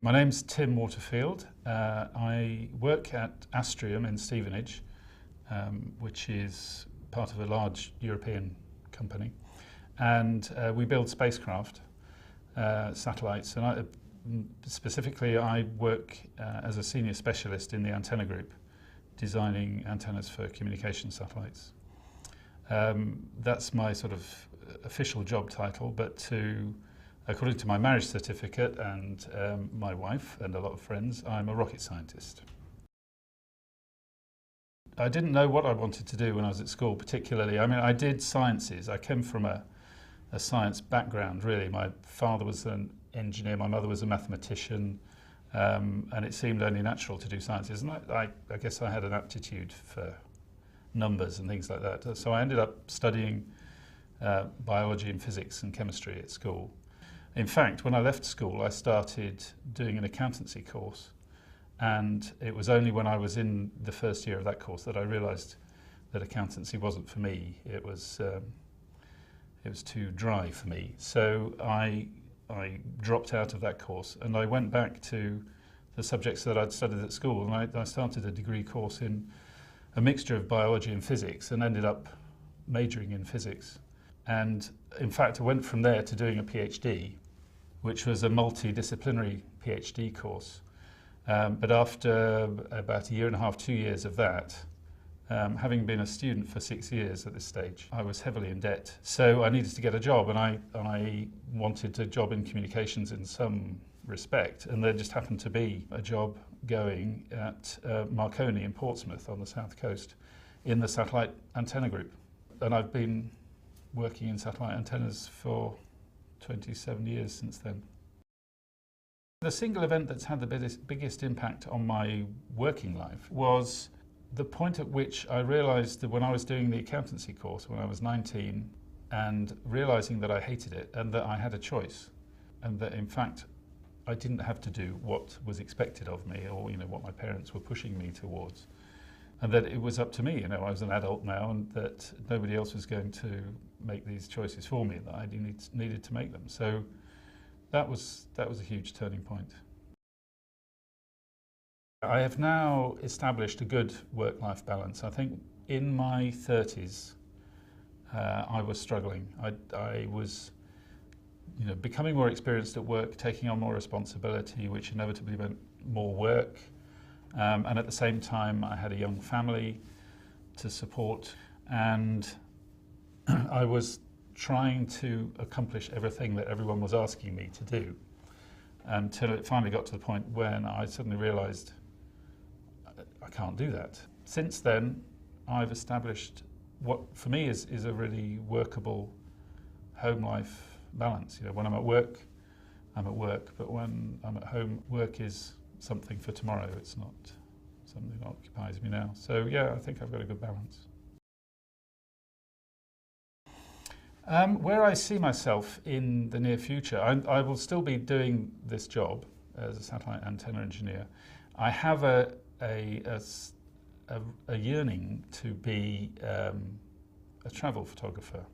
My name's Tim Waterfield. I work at Astrium in Stevenage, which is part of a large European company, and we build spacecraft, satellites, and specifically I work as a senior specialist in the antenna group, designing antennas for communication satellites. That's my sort of official job title, but according to my marriage certificate and my wife and a lot of friends, I'm a rocket scientist. I didn't know what I wanted to do when I was at school particularly. I mean, I did sciences. I came from a science background, really. My father was an engineer, my mother was a mathematician, and it seemed only natural to do sciences. And I guess I had an aptitude for numbers and things like that. So I ended up studying biology and physics and chemistry at school. In fact, when I left school, I started doing an accountancy course, and it was only when I was in the first year of that course that I realised that accountancy wasn't for me. It was too dry for me. So I dropped out of that course, and I went back to the subjects that I'd studied at school, and I started a degree course in a mixture of biology and physics, and ended up majoring in physics. And in fact, I went from there to doing a PhD, which was a multidisciplinary PhD course. But after about a year and a half, 2 years of that, having been a student for 6 years at this stage, I was heavily in debt. So I needed to get a job, and I wanted a job in communications in some respect. And there just happened to be a job going at Marconi in Portsmouth on the south coast in the satellite antenna group. And I've been working in satellite antennas for 27 years since then. The single event that's had the biggest impact on my working life was the point at which I realised that when I was doing the accountancy course when I was 19, and realising that I hated it and that I had a choice, and that in fact I didn't have to do what was expected of me, or what my parents were pushing me towards, and that it was up to me. I was an adult now, and that nobody else was going to make these choices for me, that I needed to make them. So that was a huge turning point. I have now established a good work-life balance. I think in my 30s, I was struggling. I was becoming more experienced at work, taking on more responsibility, which inevitably meant more work. And at the same time, I had a young family to support, and I was trying to accomplish everything that everyone was asking me to do, until it finally got to the point when I suddenly realised I can't do that. Since then, I've established what for me is a really workable home life balance. When I'm at work, I'm at work, but when I'm at home, work is something for tomorrow. It's not something that occupies me now. So yeah, I think I've got a good balance. Where I see myself in the near future, I will still be doing this job as a satellite antenna engineer. I have a yearning to be a travel photographer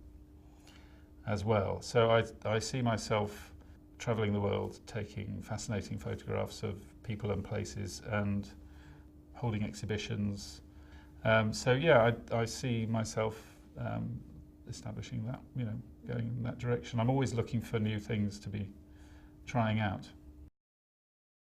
as well. So I see myself traveling the world, taking fascinating photographs of people and places, and holding exhibitions. So yeah, I see myself establishing that, going in that direction. I'm always looking for new things to be trying out.